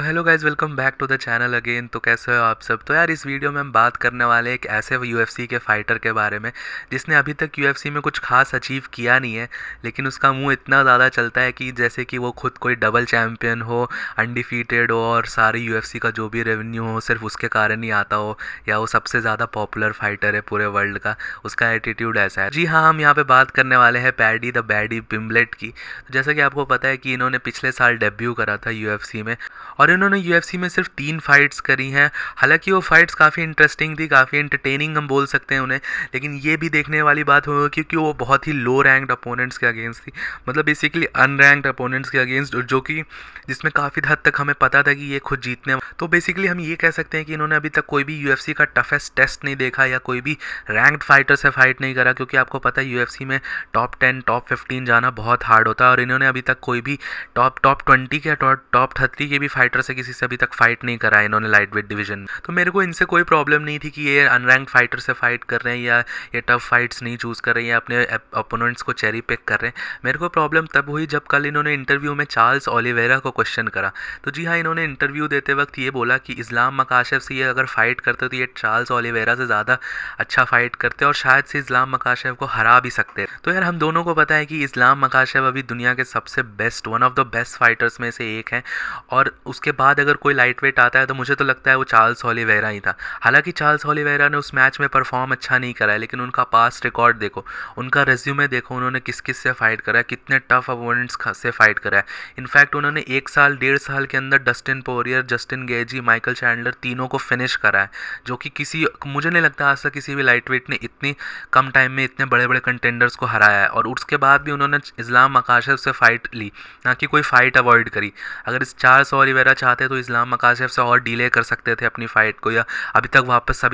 Hello guys, welcome back to the channel again. तो कैसे हो आप सब। तो यार इस वीडियो में हम बात करने वाले एक ऐसे यूएफसी के फाइटर के बारे में जिसने अभी तक यूएफसी में कुछ खास अचीव किया नहीं है, लेकिन उसका मुंह इतना ज़्यादा चलता है कि जैसे कि वो खुद कोई डबल चैम्पियन हो, अनडिफीटेड हो और सारी यूएफसी का जो भी रेवेन्यू हो सिर्फ उसके कारण ही आता हो, या वो सबसे ज़्यादा पॉपुलर फाइटर है पूरे वर्ल्ड का। उसका एटीट्यूड ऐसा है। जी हाँ, हम यहाँ पे बात करने वाले हैं पैडी द बैडी पिम्बलेट की। तो जैसा कि आपको पता है कि इन्होंने पिछले साल डेब्यू करा था यूएफसी में, और इन्होंने यूएफसी में सिर्फ 3 फाइट्स करी हैं। हालांकि वो फाइट्स काफ़ी इंटरेस्टिंग थी, काफ़ी एंटरटेनिंग हम बोल सकते हैं उन्हें, लेकिन ये भी देखने वाली बात होगी क्योंकि वो बहुत ही लो रैंक्ड अपोनेंट्स के अगेंस्ट थी, मतलब बेसिकली अनरैंक्ड अपोनेंट्स के अगेंस्ट, जो कि जिसमें काफ़ी हद तक हमें पता था कि ये खुद जीतने। तो बेसिकली हम ये कह सकते हैं कि इन्होंने अभी तक कोई भी यूएफसी का टफेस्ट टेस्ट नहीं देखा या कोई भी रैंक्ड फाइटर से फाइट नहीं करा, क्योंकि आपको पता है यूएफसी में टॉप 10 टॉप 15 जाना बहुत हार्ड होता है, और इन्होंने अभी तक कोई भी टॉप 20 के टॉप 30 के भी फाइटर से किसी से अभी तक फाइट नहीं करा है इन्होंने लाइट वेट डिवीजन में। तो मेरे को इनसे कोई प्रॉब्लम नहीं थी कि ये अनरैंक्ड फाइटर से फाइट कर रहे हैं या ये टफ फाइट्स नहीं चूज़ कर रहे हैं या अपने अपोनेंट्स को चेरी पिक कर रहे हैं। मेरे को प्रॉब्लम तब हुई जब कल इन्होंने इंटरव्यू में चार्ल्स ओलिवेरा को क्वेश्चन करा। तो जी हाँ, इन्होंने इंटरव्यू देते वक्त ये बोला कि इस्लाम मकाशेव से ये अगर फाइट करते तो ये चार्ल्स ओलिवेरा से ज़्यादा अच्छा फाइट करते और शायद से इस्लाम मकाशेव को हरा भी सकते। तो यार हम दोनों को पता है कि इस्लाम मकाशेव अभी दुनिया के सबसे best, one of the best fighters में से एक है, और उसके बाद अगर कोई लाइट वेट आता है तो मुझे तो लगता है वो चार्ल्स ओलिवेरा ही था। हालांकि चार्ल्स ओलिवेरा ने उस मैच में परफॉर्म अच्छा नहीं करा है, लेकिन उनका पास्ट रिकॉर्ड देखो, उनका रेज्यूमे देखो, उन्होंने किस किस से फाइट करा है, कितने टफ अपोनेंट्स से फाइट करा है। इनफैक्ट उन्होंने 1 साल 1.5 साल के अंदर Dustin Poirier, Justin Gaethje, Michael Chandler तीनों को फिनिश करा है, जो कि किसी, मुझे नहीं लगता आज तक किसी भी लाइट वेट ने इतनी कम टाइम में इतने बड़े बड़े कंटेंडर्स को हराया है। और उसके बाद भी उन्होंने इस्लाम मकाशेव से फाइट ली, ना कि कोई फाइट अवॉइड करी। अगर इस चार्ल्स ओलिवेरा चाहते तो इस्लाम मकाशेव से और डिले कर सकते थे अपनी फाइट को, या अभी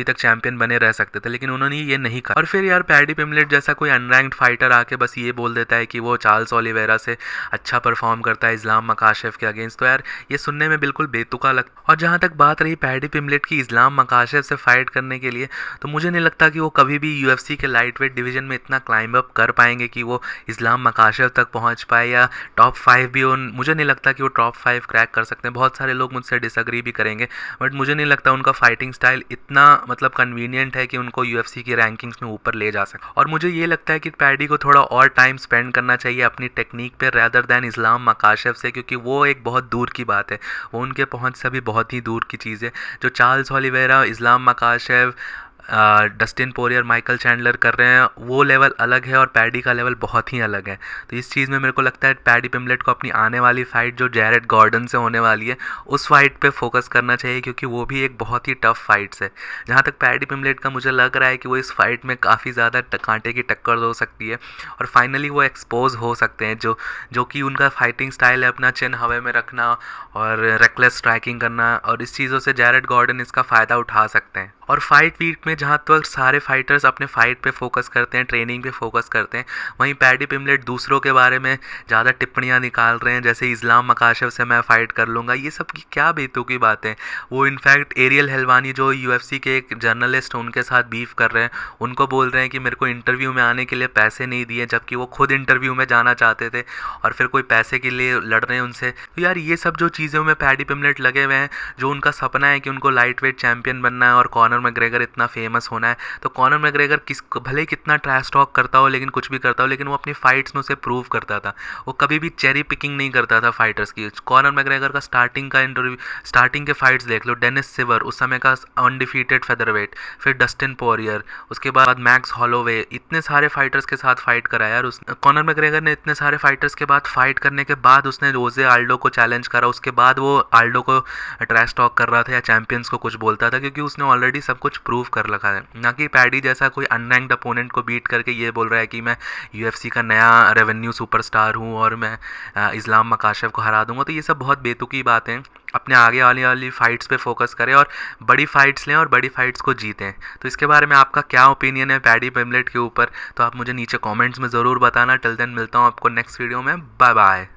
तक चैंपियन बने रह सकते थे, लेकिन उन्होंने ये नहीं कहा। और फिर यार पैडी पिम्बलेट जैसा कोई अनरैंक्ड फाइटर आके बस ये बोल देता है कि वो चार्ल्स ओलिवेरा से अच्छा परफॉर्म करता है इस्लाम मकाशेव के अगेंस्ट, तो यार ये सुनने में बिल्कुल बेतुका लगता। और जहाँ तक बात रही पैडी पिम्बलेट की इस्लाम मकाशेव से फाइट करने के लिए, तो मुझे नहीं लगता कि वो कभी भी यूएफसी के लाइट वेट डिवीजन में इतना क्लाइंब अप कर पाएंगे कि वो इस्लाम मकाशेव तक पहुँच पाए, या टॉप 5 भी मुझे नहीं लगता कि वो टॉप 5 क्रैक कर सकते हैं। बहुत सारे लोग मुझसे डिसएग्री भी करेंगे, बट मुझे नहीं लगता उनका फाइटिंग स्टाइल इतना मतलब कन्वीनियंट है कि उनको यूएफसी की रैंकिंग्स में ऊपर ले जा सके। और मुझे ये लगता है कि पैडी को थोड़ा और टाइम स्पेंड करना चाहिए अपनी टेक्निक पे रैदर दैन इस्लाम मकाशेव से, क्योंकि वो एक बहुत दूर की बात है, वो उनके पहुंच से भी बहुत ही दूर की चीज़ है। जो चार्ल्स ओलिवेरा, इस्लाम मकाशेव, डस्टिन पोरियर, माइकल चैंडलर कर रहे हैं, वो लेवल अलग है और पैडी का लेवल बहुत ही अलग है। तो इस चीज़ में मेरे को लगता है पैडी पिम्बलेट को अपनी आने वाली फ़ाइट जो जैरेड गॉर्डन से होने वाली है उस फाइट पे फोकस करना चाहिए, क्योंकि वो भी एक बहुत ही टफ फाइट्स है। जहाँ तक पैडी पिम्बलेट का मुझे लग रहा है कि वो इस फाइट में काफ़ी ज़्यादा कांटे की टक्कर हो सकती है और फाइनली वो एक्सपोज हो सकते हैं, जो कि उनका फाइटिंग स्टाइल है अपना चिन हवा में रखना और रेकलेस स्ट्राइकिंग करना, और इस चीज़ों से जैरेड गॉर्डन इसका फ़ायदा उठा सकते हैं। और फाइट वीक में जहाँ तक सारे फाइटर्स अपने फाइट पे फोकस करते हैं, ट्रेनिंग पे फोकस करते हैं, वहीं पैडी पिम्बलेट दूसरों के बारे में ज़्यादा टिप्पणियाँ निकाल रहे हैं, जैसे इस्लाम मकाशेव से मैं फ़ाइट कर लूँगा। ये सब की क्या बेतुकी बातें। वो इनफैक्ट एरियल हेलवानी जो यूएफसी के एक जर्नलिस्ट हैं उनके साथ बीफ कर रहे हैं, उनको बोल रहे हैं कि मेरे को इंटरव्यू में आने के लिए पैसे नहीं दिए, जबकि वो खुद इंटरव्यू में जाना चाहते थे और फिर कोई पैसे के लिए लड़ रहे हैं उनसे। तो यार ये सब जो चीज़ों में पैडी पिम्बलेट लगे हुए हैं, जो उनका सपना है कि उनको लाइट वेट चैंपियन बनना है और कॉनर मैग्रेगर इतना फेमस होना है, तो कॉनर मैग्रेगर भले ही कितना ट्रैश टॉक करता हो, लेकिन कुछ भी करता हो, लेकिन वो अपनी फाइट्स में उसे प्रूव करता था। वो कभी भी चेरी पिकिंग नहीं करता था फाइटर्स की। कॉनर मैग्रेगर का स्टार्टिंग का इंटरव्यू, स्टार्टिंग के फाइट्स देख लो, डेनिस सिवर उस समय का अनडिफीटेड फेदरवेट, फिर डस्टिन पोरियर, उसके बाद मैक्स हॉलोवे, इतने सारे फाइटर्स के साथ फाइट करा यार कॉनर मैग्रेगर ने। इतने सारे फाइटर्स के बाद फाइट करने के बाद उसने रोजे आल्डो को चैलेंज करा, उसके बाद वो आल्डो को ट्रैश टॉक कर रहा था या चैंपियंस को कुछ बोलता था, क्योंकि उसने ऑलरेडी सब कुछ प्रूव कर रखा है। ना कि पैडी जैसा कोई अनरैंक्ड अपोनेंट को बीट करके ये बोल रहा है कि मैं यूएफसी का नया रेवेन्यू सुपरस्टार हूँ और मैं इस्लाम मकाशेव को हरा दूंगा। तो ये सब बहुत बेतुकी बातें। अपने आगे आने वाली फाइट्स पे फोकस करें और बड़ी फाइट्स लें और बड़ी फाइट्स को जीतें। तो इसके बारे में आपका क्या ओपिनियन है पैडी पिम्बलेट के ऊपर, तो आप मुझे नीचे कमेंट्स में ज़रूर बताना। टिल देन मिलता हूँ आपको नेक्स्ट वीडियो में। Bye bye.